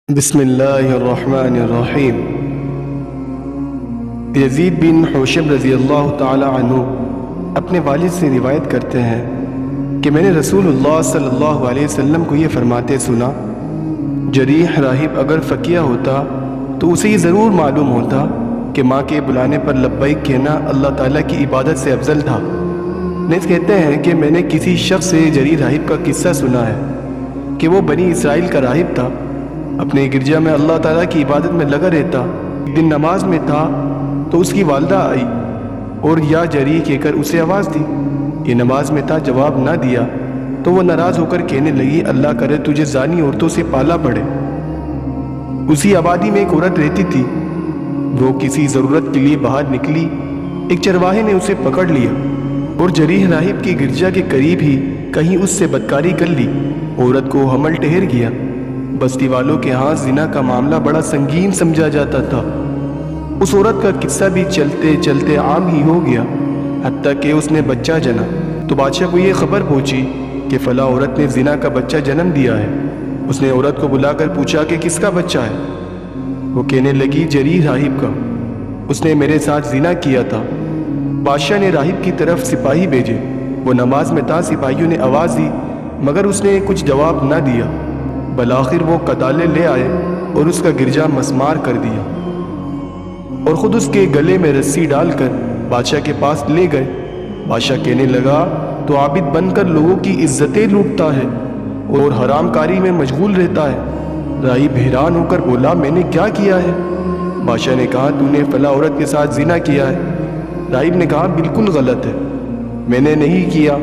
بسم اللہ الرحمن الرحیم۔ یزید بن حوشب رضی اللہ تعالی عنہ اپنے والد سے روایت کرتے ہیں کہ میں نے رسول اللہ صلی اللہ علیہ وسلم کو یہ فرماتے سنا، جریح راہب اگر فقیہ ہوتا تو اسے یہ ضرور معلوم ہوتا کہ ماں کے بلانے پر لبیک کہنا اللہ تعالیٰ کی عبادت سے افضل تھا۔ نیز کہتے ہیں کہ میں نے کسی شخص سے جریح راہب کا قصہ سنا ہے کہ وہ بنی اسرائیل کا راہب تھا، اپنے گرجا میں اللہ تعالیٰ کی عبادت میں لگا رہتا۔ ایک دن نماز میں تھا تو اس کی والدہ آئی اور یا جری کہہ کر اسے آواز دی۔ یہ نماز میں تھا، جواب نہ دیا تو وہ ناراض ہو کر کہنے لگی، اللہ کرے تجھے زانی عورتوں سے پالا پڑے۔ اسی آبادی میں ایک عورت رہتی تھی، وہ کسی ضرورت کے لیے باہر نکلی، ایک چرواہے نے اسے پکڑ لیا اور جریح راہب کی گرجا کے قریب ہی کہیں اس سے بدکاری کر لی۔ عورت کو حمل ٹھہر گیا۔ بستی والوں کے ہاں زنا کا معاملہ بڑا سنگین سمجھا جاتا تھا۔ اس عورت کا قصہ بھی چلتے چلتے عام ہی ہو گیا، حتیٰ کہ اس نے بچہ جنا تو بادشاہ کو یہ خبر پہنچی کہ فلاں عورت نے زنا کا بچہ جنم دیا ہے۔ اس نے عورت کو بلا کر پوچھا کہ کس کا بچہ ہے؟ وہ کہنے لگی، جریح راہب کا، اس نے میرے ساتھ زنا کیا تھا۔ بادشاہ نے راہب کی طرف سپاہی بھیجے۔ وہ نماز میں تھا، سپاہیوں نے آواز دی مگر اس نے کچھ جواب نہ دیا۔ بالآخر وہ کدالے لے آئے اور اس کا گرجا مسمار کر دیا اور خود اس کے گلے میں رسی ڈال کر بادشاہ کے پاس لے گئے۔ بادشاہ کہنے لگا، تو عابد بن کر لوگوں کی عزتیں لوٹتا ہے اور حرام کاری میں مشغول رہتا ہے۔ راہب حیران ہو کر بولا، میں نے کیا کیا ہے؟ بادشاہ نے کہا، تو نے فلاں عورت کے ساتھ زنا کیا ہے۔ راہب نے کہا، بالکل غلط ہے، میں نے نہیں کیا۔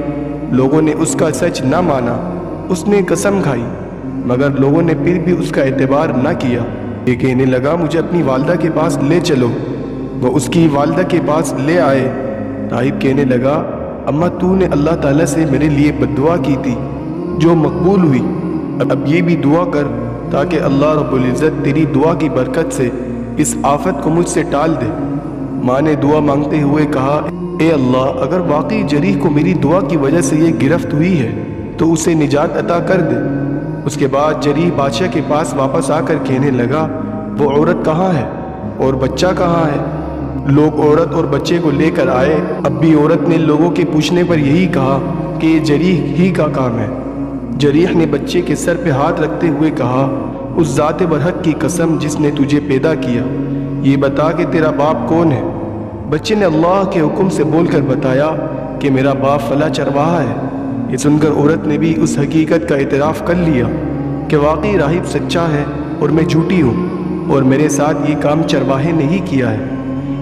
لوگوں نے اس کا سچ نہ مانا، اس نے قسم کھائی مگر لوگوں نے پھر بھی اس کا اعتبار نہ کیا۔ یہ کہنے لگا، مجھے اپنی والدہ کے پاس لے چلو۔ وہ اس کی والدہ کے پاس لے آئے۔ راہب کہنے لگا، اماں تو نے اللہ تعالیٰ سے میرے لیے بد دعا کی تھی جو مقبول ہوئی، اب یہ بھی دعا کر تاکہ اللہ رب العزت تیری دعا کی برکت سے اس آفت کو مجھ سے ٹال دے۔ ماں نے دعا مانگتے ہوئے کہا، اے اللہ، اگر واقعی جریح کو میری دعا کی وجہ سے یہ گرفت ہوئی ہے تو اسے نجات عطا کر دے۔ اس کے بعد جریح بادشاہ کے پاس واپس آ کر کہنے لگا، وہ عورت کہاں ہے اور بچہ کہاں ہے؟ لوگ عورت اور بچے کو لے کر آئے۔ اب بھی عورت نے لوگوں کے پوچھنے پر یہی کہا کہ یہ جریح ہی کا کام ہے۔ جریح نے بچے کے سر پہ ہاتھ رکھتے ہوئے کہا، اس ذات برحق کی قسم جس نے تجھے پیدا کیا، یہ بتا کہ تیرا باپ کون ہے؟ بچے نے اللہ کے حکم سے بول کر بتایا کہ میرا باپ فلاں چرواہا ہے۔ یہ سن کر عورت نے بھی اس حقیقت کا اعتراف کر لیا کہ واقعی راہب سچا ہے اور میں جھوٹی ہوں اور میرے ساتھ یہ کام چرواہے نے ہی کیا ہے۔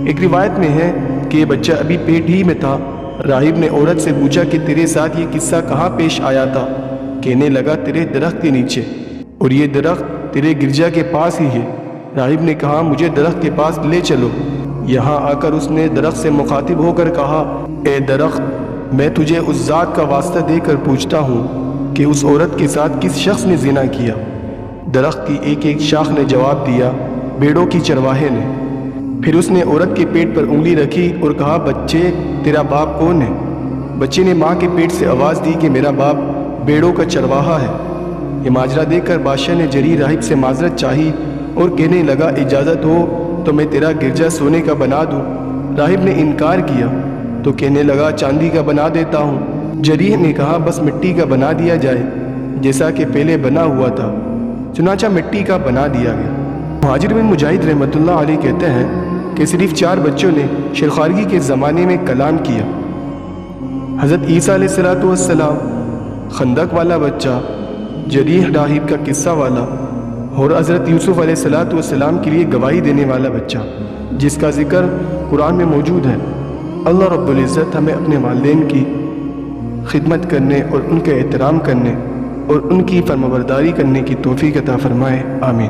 ایک روایت میں ہے کہ یہ بچہ ابھی پیٹ ہی میں تھا۔ راہب نے عورت سے پوچھا کہ تیرے ساتھ یہ قصہ کہاں پیش آیا تھا؟ کہنے لگا، تیرے درخت کے نیچے، اور یہ درخت تیرے گرجا کے پاس ہی ہے۔ راہب نے کہا، مجھے درخت کے پاس لے چلو۔ یہاں آ کر اس نے درخت سے مخاطب ہو کر کہا، اے درخت، میں تجھے اس ذات کا واسطہ دے کر پوچھتا ہوں کہ اس عورت کے ساتھ کس شخص نے زنا کیا؟ درخت کی ایک ایک شاخ نے جواب دیا، بھیڑوں کی چرواہے نے۔ پھر اس نے عورت کے پیٹ پر انگلی رکھی اور کہا، بچے، تیرا باپ کون ہے؟ بچے نے ماں کے پیٹ سے آواز دی کہ میرا باپ بھیڑوں کا چرواہا ہے۔ یہ ماجرا دیکھ کر بادشاہ نے جریح راہب سے معذرت چاہی اور کہنے لگا، اجازت ہو تو میں تیرا گرجا سونے کا بنا دوں۔ راہب نے انکار کیا تو کہنے لگا، چاندی کا بنا دیتا ہوں۔ جریح نے کہا، بس مٹی کا بنا دیا جائے جیسا کہ پہلے بنا ہوا تھا۔ چنانچہ مٹی کا بنا دیا گیا۔ مہاجر بن مجاہد رحمۃ اللہ علیہ کہتے ہیں کہ صرف 4 بچوں نے شیرخوارگی کے زمانے میں کلام کیا۔ حضرت عیسیٰ علیہ السلام، خندق والا بچہ، جریح راہب کا قصہ والا اور حضرت یوسف علیہ السلام کے لیے گواہی دینے والا بچہ، جس کا ذکر قرآن میں موجود ہے۔ اللہ رب العزت ہمیں اپنے والدین کی خدمت کرنے اور ان کے احترام کرنے اور ان کی فرمانبرداری کرنے کی توفیق عطا فرمائے، آمین۔